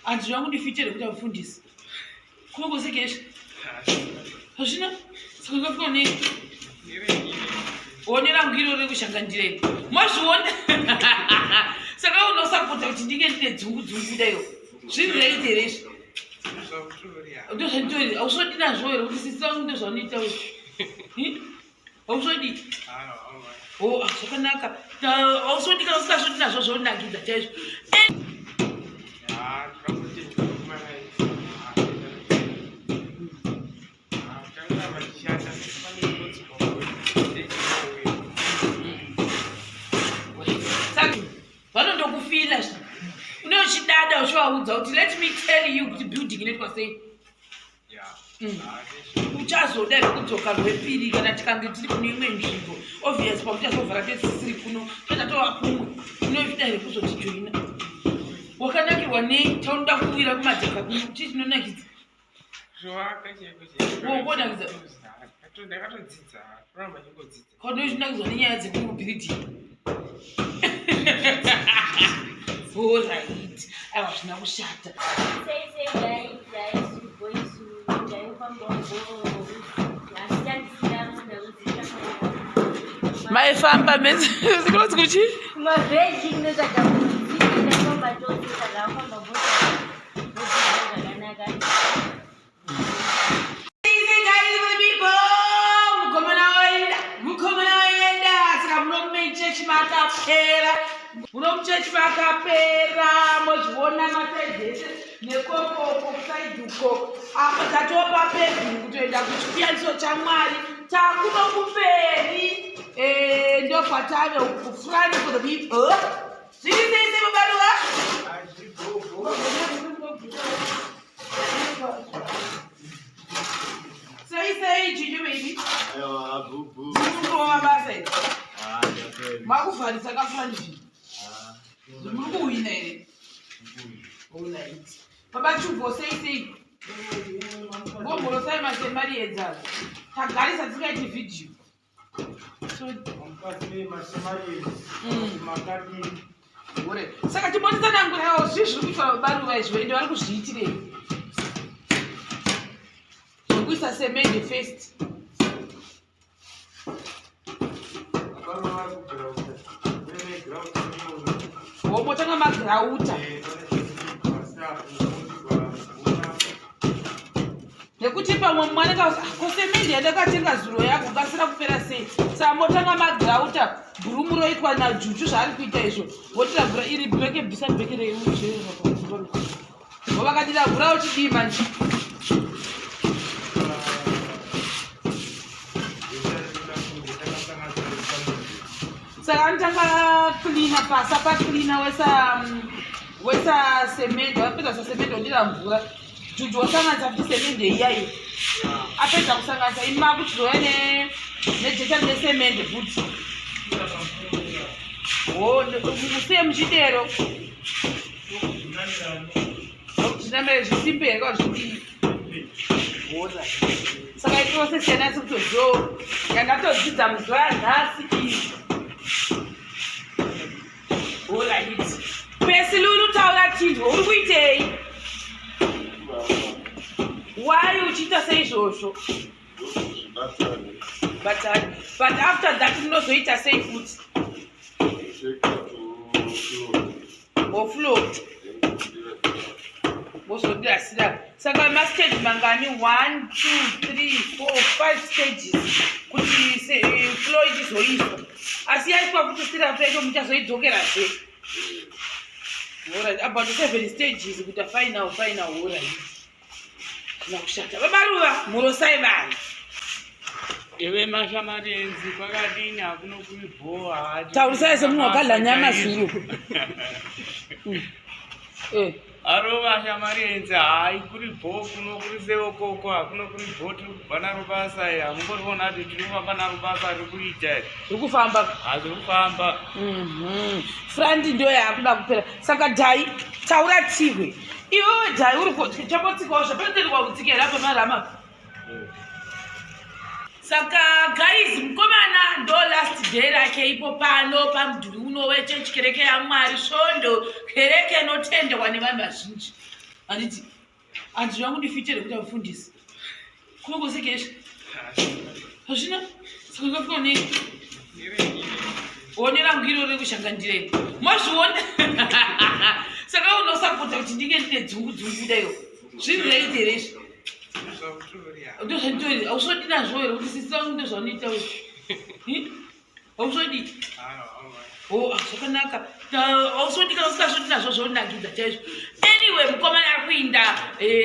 Anti wangu ndifitere kuti afundisi. Kunokosekesha. Hazvina? Saka ukafika nei? Onera ngiro rekushangandirei. Mwazviona? Saka unosapota kuti ndinge ndine dzungu kudayo. Zvinhu here izvi. Ndozvanditori, hausodi nazvo here kuti sisi vangu ndozvanoita we. Hausodi? Oh, zvakanaka. Hausodi kana usikazvodi nazvo zvaunakidza chaizvo. Vanondokufila zvi. Unochidada uchivaudza kuti let me tell you kuti building inoitwa sei. Uchazoda kudzoka rwepiri kana tikange tiri kune imwe nzvimbo. Obvious pakuti azovhara tesisiri kuno tatova kumwe. Unoita here kuzotijoina. Wakanakirwa nei taunoda kuwira kumadzaka kuno kuti tinonakidza. Wongonakidza. Ndakatodzidza, kuramba chingodzidza. Kodozvinakidzwa nenyaya dzekubuilding. All right. I was now shattered. Say, guys, we're going to go from my family means what's good? My veggie knows that I'm going to go by those that are from the book. Unomchechi vakapera mozviona matedzese nekokoko kusaiduko apa tatopa pevhi kutoenda kuchipiyaniso chamwari takuno kuperi ndopatave kufrani for the people zviri seise mubaruva sei Juju baby mabasa idzi makuvharisa kafani Mungui nere. Alright. Baba Chuvho sei. Ngomolo sai masemari edzazo. Tagarisa tikaiti video. So Ampathe masemari makadi. Ore. Saka tibonisa nangu hawo zvizvi kuitwa baruva izvo ende vari kuzviitirei. Kuisa semende first. Womotanga magrauta. Nekuti pamwe mwana kosemende yandakatenga zuro yako kasira kupera sei. Saka motanga magrauta bhurumu roitwa naJuju zvaari kuita izvo. Votira bhura iri bheke bvisa bheke remuchero. Vavakatira bhura uchidii manje. Saka anotanga cleana pasa pacleana wesa semende wapedza sasemende wondira mvura Juju wasanganisa futi semende iyayo apedza kusanganisa ima kuti zoya nejecha nesemende futi musiye muchidero zvinamere zvisimbe here zvidii ora saka itose siyanasi kutoziva yandatodzidza muzuva yanhasi izvi. Alright. Pesilulu taura Chuvho uri kuitei? Why uchiita seizvozvo? But after that unozoita sei futi? Float. Wozodasira. Saka mastage mangani 1, 2, 3, 4, 5 stages kuti flow ichizoiswa. Asi yaiswa futi sira pecho muchazoidzokerazve. Alright, about 7 stages kuti final alright. Nakushata. Babaruva murosai vanhu. Ewe mashamarienzi kwakadini hakuno kuibhoa. Taurisai semunhu wakadla nyama zuru. Aro mashamarienzi hai kuri bho kuno kuri sevokoko hakuno kuri bho tiri kubva naro basa here hamungoriona kuti tiri kufamba naro basa riri kuita here. Riri kufamba. Haziri kufamba. Frandi ndio yakuda kupera. Saka Dhai taura Chihwe. Iwewe Dhai uri chapotsikawo zvapenderwa kutsikira pamarama. Saka guys mkomana ndo last day rake ipo pano pamudhuri uno wechechi kereke yaMwari svondo kereke inotendwa nevanhu vazhinji. handiti zvangu ndifitere kuti mufundisi kunokosekesha hazvina saka ngafika unei onera ngiro rekushangandirei mazviona saka unosapota kuti ndinge ndine dzungu dayo zvinhu zvaiterezvo ndozvanditori hausodi nazvo here kuti sisi vangu ndozvanoita hausodi zvakanaka hausodi kana usikazvodi nazvo zvonakidza chaizvo anyway mukomana ari kuinda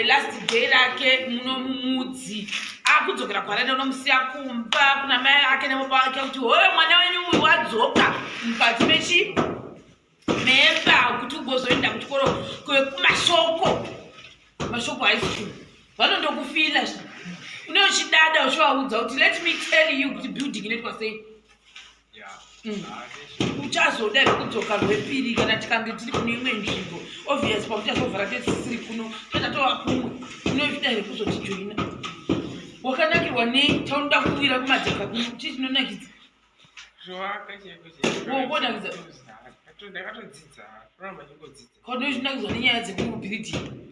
last day rake muno mumudzi akudzokera kwarada unomusiya kumba kuna mai ake nebaba ake kuti hoyo mwana wenyu uyu wadzoka mukati memba kuti ugozoenda kuchikoro mashoko high school vanondokufila unochidada uchivaudza kuti let me tell you kuti building inoitwa sei uchazoda rekudzoka rwepiri kana tikange tiri kune imwe nzvimbo obvious pakuti azovhara tesisiri kuno tatova kumwe unoita here kuzotijoina wakanakirwa nei taunoda kuwira kumadzaka kuno chii chinonakidza wonakidza kaunochinakidza nenyaya dzekubhiridhingi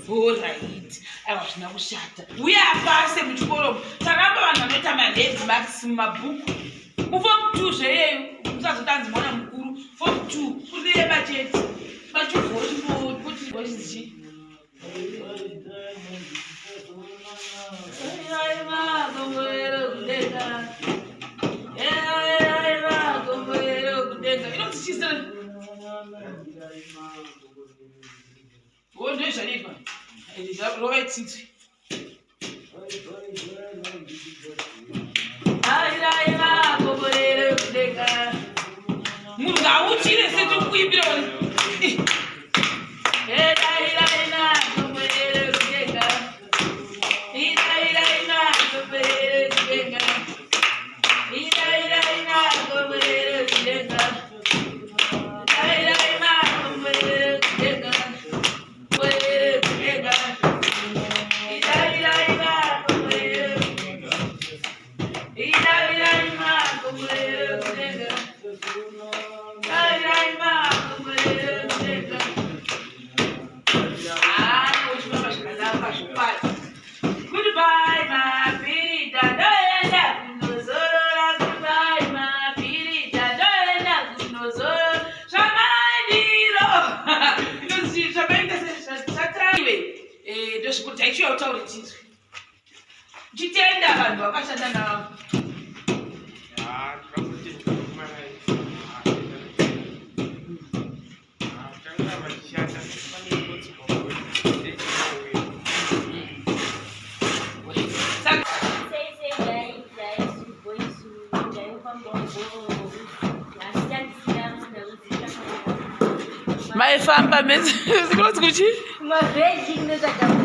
alright aiwa zvina kushata uye apase muchikoro takamba vanhu vanoita maredi max mumabhuku mufom 2 zveyeyu musazotanzi mwana mukuru fom 2 kureba chete machuvho chimbotigochizichi inozichisa ndozvanipa rova itsitsi munhu ngauchire setikuimbira ndozvikudzaichiyautaure chizvi chitenda vanhu vakashanda navo maifamba mezikuti uma vez digna da